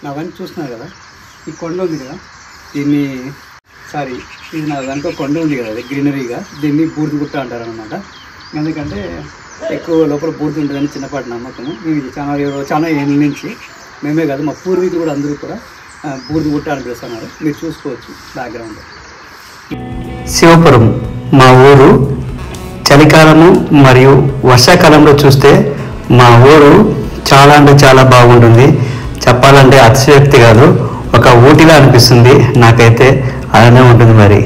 అవన్నీ చూస్తున్నారు కదా, ఈ కొండ ఉంది కదా, దీన్ని ఇది నా దాంట్లో కొండ ఉంది కదా, అది గ్రీనరీగా, దీన్ని బూడిద గుట్ట అంటారు అనమాట. ఎందుకంటే ఎక్కువ లోపల బూడిద ఉంటుందని చిన్నపాటి నమ్మకము. ఇది చాలా ఏళ్ళ నుంచి మేమే కాదు, మా పూర్వీకులు కూడా అందరూ కూడా బూడిద గుట్ట అని పిలుస్తున్నారు. మీరు చూసుకోవచ్చు బ్యాక్గ్రౌండ్. శివపురం మా ఊరు. చలికాలము మరియు వర్షాకాలంలో చూస్తే మా ఊరు చాలా అంటే చాలా బాగుంటుంది. చెప్పాలంటే అతిశయోక్తి కాదు, ఒక ఊటీలా అనిపిస్తుంది నాకైతే. అలానే ఉంటుంది మరి.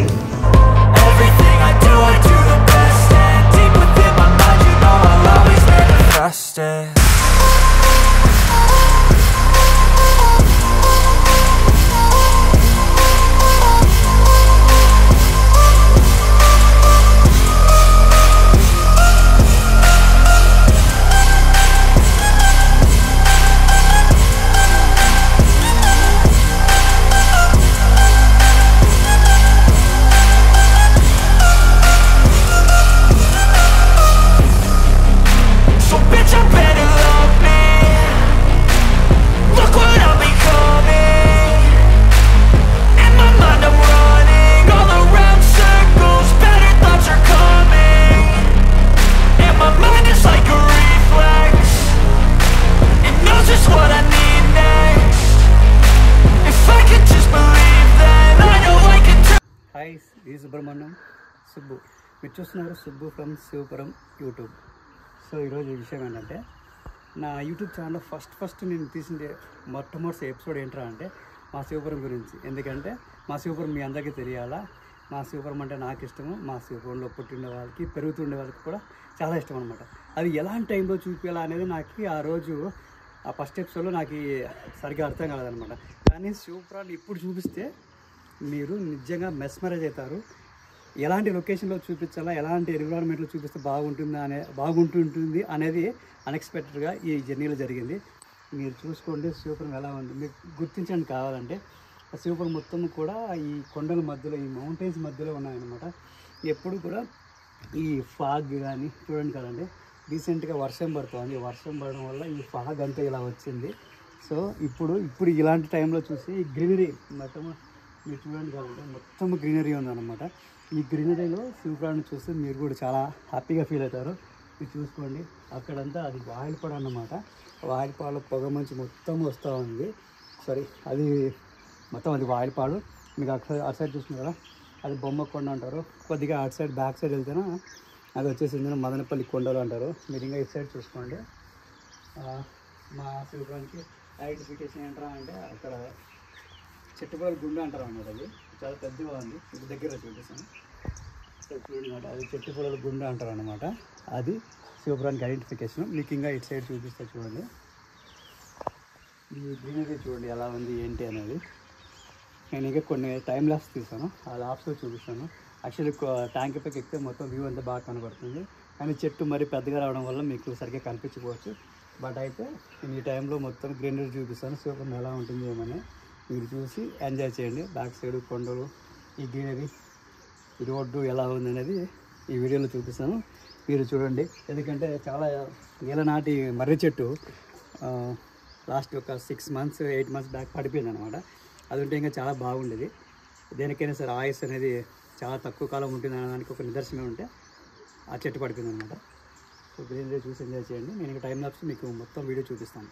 ఈ సుబ్రహ్మణ్యం సుబ్బు, మీరు చూస్తున్నారు Subbu from Sivapuram YouTube. So ఈరోజు విషయం ఏంటంటే, నా యూట్యూబ్ ఛానల్లో ఫస్ట్ నేను తీసిన మొట్టమొదటి ఎపిసోడ్ ఏంట్రా అంటే మా శివపురం గురించి. ఎందుకంటే మా శివపురం మీ అందరికీ తెలియాలా. మా శివపురం అంటే నాకు ఇష్టము, మా శివపురంలో పుట్టిండే వాళ్ళకి పెరుగుతుండే వాళ్ళకి కూడా చాలా ఇష్టం అనమాట. అది ఎలాంటి టైంలో చూపించాలా అనేది నాకు ఆ రోజు ఆ ఫస్ట్ ఎపిసోడ్లో నాకు సరిగ్గా అర్థం కాలేదనమాట. కానీ శివపురాన్ని ఇప్పుడు చూపిస్తే మీరు నిజంగా మెస్మరైజ్ అవుతారు. ఎలాంటి లొకేషన్లో చూపించాలా, ఎలాంటి ఎన్విరాన్మెంట్లో చూపిస్తే బాగుంటుంది అనేది అన్ఎక్స్పెక్టెడ్గా ఈ జర్నీలో జరిగింది. మీరు చూసుకోండి శివపురం ఎలా ఉంది, మీకు గుర్తించండి కావాలంటే. శివపురం మొత్తం కూడా ఈ కొండల మధ్యలో, ఈ మౌంటైన్స్ మధ్యలో ఉన్నాయన్నమాట. ఎప్పుడు కూడా ఈ ఫాగ్ కానీ చూడండి కదండి, రీసెంట్గా వర్షం పడుతుంది. వర్షం పడడం వల్ల ఈ ఫాగ్ అంతా ఇలా వచ్చింది. సో ఇప్పుడు ఇలాంటి టైంలో చూసి ఈ గ్రీనరీ మొత్తం మీరు చూడండి కాబట్టి మొత్తం గ్రీనరీ ఉందన్నమాట. ఈ గ్రీనరీలో శివపురాన్ని చూస్తే మీరు కూడా చాలా హ్యాపీగా ఫీల్ అవుతారు. మీరు చూసుకోండి అక్కడంతా అది వాయిల్పాడు అన్నమాట. వాయిల్పాడు పొగ మంచి మొత్తం వస్తూ ఉంది. అది మొత్తం అది వాయిల్పాడు. మీకు అటు సైడ్ చూస్తున్నారు కదా, అది బొమ్మకొండ అంటారు. కొద్దిగా అటు సైడ్ బ్యాక్ సైడ్ వెళ్తేనే అది వచ్చేసింది మదనపల్లి కొండలు అంటారు. మీరు ఇంకా ఇటు సైడ్ చూసుకోండి. మా శివపురానికి ఐడెంటిఫికేషన్ ఏంట్రా అంటే అక్కడ చెట్టుపల్లి గుండె అంటారు అన్నమాట. అది చాలా పెద్దగా ఉంది, ఇది దగ్గర చూపిస్తాను. చూడండి, అది చెట్టుపల్లి గుండె అంటారు అనమాట. అది శివపురానికి ఐడెంటిఫికేషన్. మీకు ఇంకా ఇటు సైడ్ చూపిస్తే చూడండి, ఈ గ్రీనరీ చూడండి ఎలా ఉంది ఏంటి అనేది. నేను ఇంకా కొన్ని టైం ల్యాప్స్ తీసాను, ఆ ల్యాప్స్లో చూపిస్తాను. యాక్చువల్లీ ట్యాంక్ పైకి ఎక్కితే మొత్తం వ్యూ అంతా బాగా కనబడుతుంది. కానీ చెట్టు మరీ పెద్దగా రావడం వల్ల మీకు సరిగ్గా కనిపించకపోవచ్చు. బట్ అయితే నేను ఈ టైంలో మొత్తం గ్రీనరీ చూపిస్తాను, శివపురం ఎలా ఉంటుంది ఏమని మీరు చూసి ఎంజాయ్ చేయండి. బ్యాక్ సైడ్ కొండలు, ఈ గ్రీనరీ, ఈ రోడ్డు ఎలా ఉంది అనేది ఈ వీడియోలో చూపిస్తాను, మీరు చూడండి. ఎందుకంటే చాలా ఏళ్ళనాటి మర్రి చెట్టు లాస్ట్ ఒక 6 months 8 months బ్యాక్ పడిపోయింది అనమాట. అది ఉంటే ఇంకా చాలా బాగుండేది. దేనికైనా సరే ఆయుస్ అనేది చాలా తక్కువ కాలం ఉంటుంది అనడానికి ఒక నిదర్శనం ఉంటే ఆ చెట్టు పడిపోయింది అనమాట. సో గ్రీనరీ చూసి ఎంజాయ్ చేయండి. నేను ఇంకా టైం లాప్స్ మీకు మొత్తం వీడియో చూపిస్తాను.